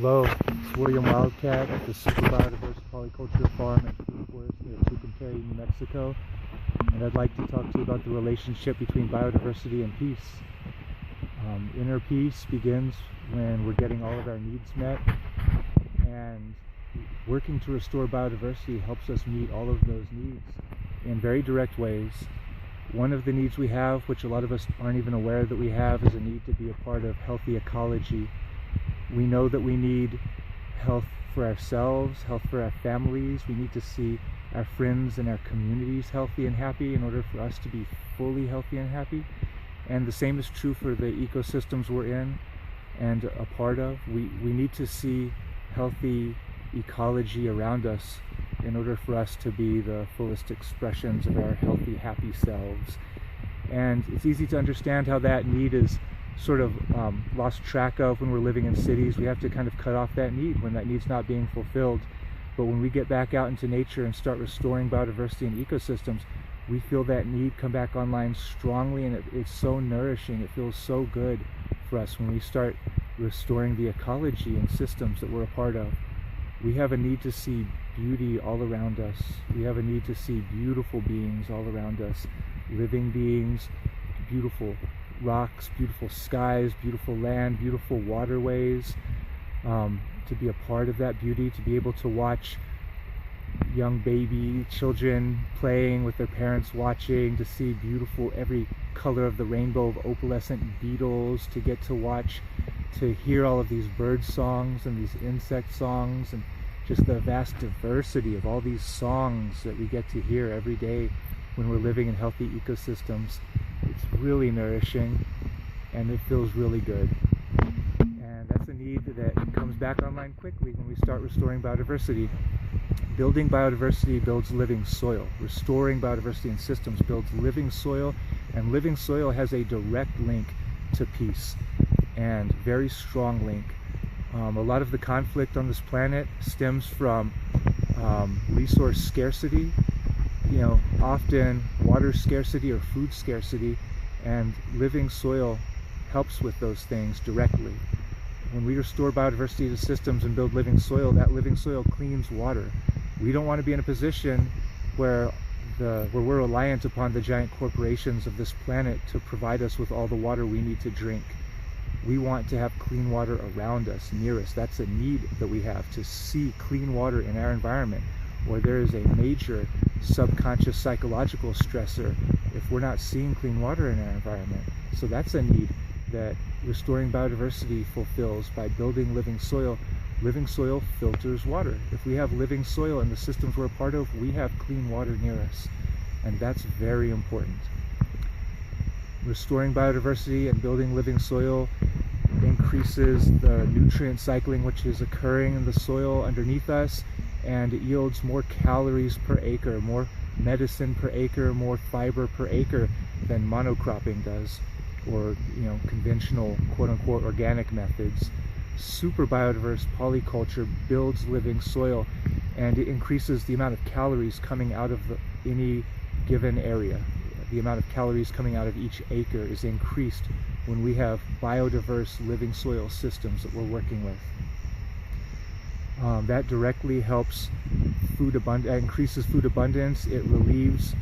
Hello, it's William Wildcat at the Super Biodiverse Polyculture Farm at Food Forest near Tucumcari, New Mexico, and I'd like to talk to you about the relationship between biodiversity and peace. Inner peace begins when we're getting all of our needs met, and working to restore biodiversity helps us meet all of those needs in very direct ways. One of the needs we have, which a lot of us aren't even aware that we have, is a need to be a part of healthy ecology. We know that we need health for ourselves, health for our families. We need to see our friends and our communities healthy and happy in order for us to be fully healthy and happy. And the same is true for the ecosystems we're in and a part of. We need to see healthy ecology around us in order for us to be the fullest expressions of our healthy, happy selves. And it's easy to understand how that need is sort of lost track of when we're living in cities. We have to kind of cut off that need when that need's not being fulfilled. But when we get back out into nature and start restoring biodiversity and ecosystems, we feel that need come back online strongly, and it's so nourishing. It feels so good for us when we start restoring the ecology and systems that we're a part of. We have a need to see beauty all around us. We have a need to see beautiful beings all around us, living beings, beautiful rocks, beautiful skies, beautiful land, beautiful waterways, to be a part of that beauty, to be able to watch young baby children playing with their parents watching, to see beautiful every color of the rainbow of opalescent beetles, to get to watch, to hear all of these bird songs and these insect songs, and just the vast diversity of all these songs that we get to hear every day when we're living in healthy ecosystems. It's really nourishing and it feels really good. And that's a need that comes back online quickly when we start restoring biodiversity. Building biodiversity builds living soil. Restoring biodiversity and systems builds living soil, and living soil has a direct link to peace, and very strong link. A lot of the conflict on this planet stems from resource scarcity, often water scarcity or food scarcity, and living soil helps with those things directly. When we restore biodiversity to systems and build living soil, that living soil cleans water. We don't want to be in a position where we're reliant upon the giant corporations of this planet to provide us with all the water we need to drink. We want to have clean water around us, near us. That's a need that we have, to see clean water in our environment, or there is a major subconscious psychological stressor if we're not seeing clean water in our environment. So that's a need that restoring biodiversity fulfills by building living soil. Living soil filters water. If we have living soil in the systems we're a part of, we have clean water near us, and that's very important. Restoring biodiversity and building living soil increases the nutrient cycling which is occurring in the soil underneath us, and it yields more calories per acre, more medicine per acre, more fiber per acre than monocropping does, or conventional quote-unquote organic methods. Super biodiverse polyculture builds living soil, and it increases the amount of calories coming out of any given area. The amount of calories coming out of each acre is increased when we have biodiverse living soil systems that we're working with. That directly helps increases food abundance. It relieves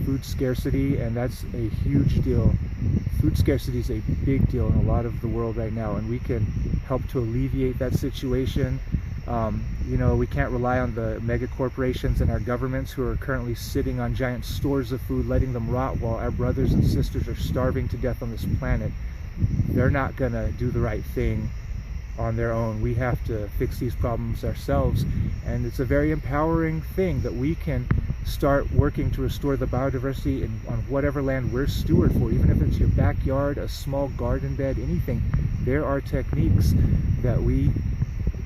food scarcity, and that's a huge deal. Food scarcity is a big deal in a lot of the world right now, and we can help to alleviate that situation. We can't rely on the mega corporations and our governments who are currently sitting on giant stores of food, letting them rot while our brothers and sisters are starving to death on this planet. They're not gonna do the right thing on their own. We have to fix these problems ourselves, and it's a very empowering thing that we can start working to restore the biodiversity on whatever land we're steward for. Even if it's your backyard, a small garden bed, anything, there are techniques that we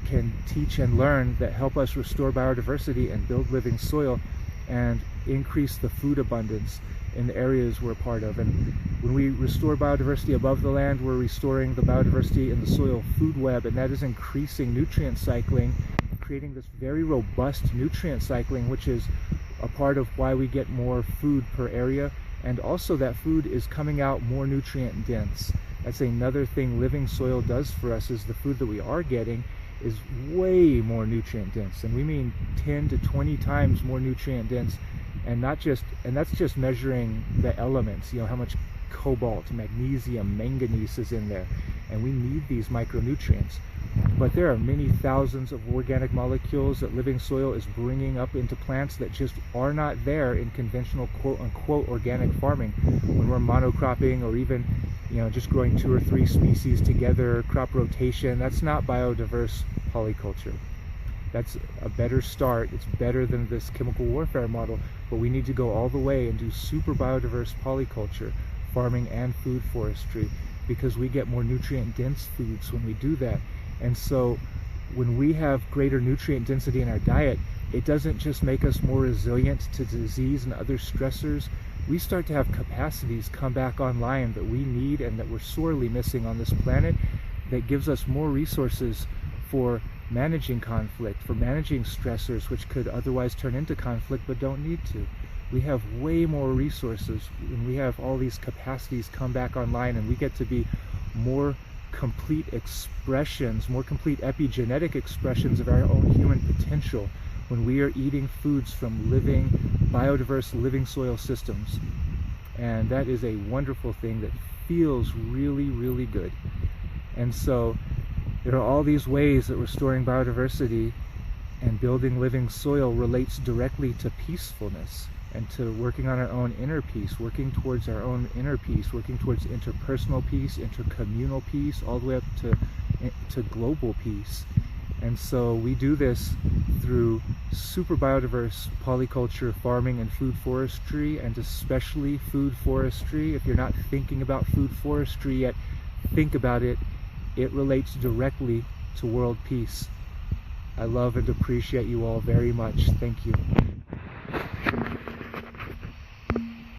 can teach and learn that help us restore biodiversity and build living soil and increase the food abundance in the areas we're part of. And when we restore biodiversity above the land, we're restoring the biodiversity in the soil food web, and that is increasing nutrient cycling, creating this very robust nutrient cycling, which is a part of why we get more food per area, and also that food is coming out more nutrient dense. That's another thing living soil does for us, is the food that we are getting is way more nutrient dense, and we mean 10 to 20 times more nutrient dense, and that's just measuring the elements, how much cobalt, magnesium, manganese is in there, and we need these micronutrients. But there are many thousands of organic molecules that living soil is bringing up into plants that just are not there in conventional quote-unquote organic farming, when we're monocropping, or even just growing 2 or 3 species together, crop rotation. That's not biodiverse polyculture. That's a better start. It's better than this chemical warfare model, but we need to go all the way and do super biodiverse polyculture, farming and food forestry, because we get more nutrient dense foods when we do that. And so when we have greater nutrient density in our diet, it doesn't just make us more resilient to disease and other stressors. We start to have capacities come back online that we need and that we're sorely missing on this planet, that gives us more resources for managing conflict, for managing stressors which could otherwise turn into conflict but don't need to. We have way more resources when we have all these capacities come back online, and we get to be more complete expressions, more complete epigenetic expressions of our own human potential when we are eating foods from living, biodiverse living soil systems. And that is a wonderful thing that feels really, really good. And so there are all these ways that restoring biodiversity and building living soil relates directly to peacefulness, and to working on our own inner peace, working towards our own inner peace, working towards interpersonal peace, intercommunal peace, all the way up to global peace. And so we do this through super biodiverse polyculture, farming, and food forestry, and especially food forestry. If you're not thinking about food forestry yet, think about it. It relates directly to world peace. I love and appreciate you all very much. Thank you.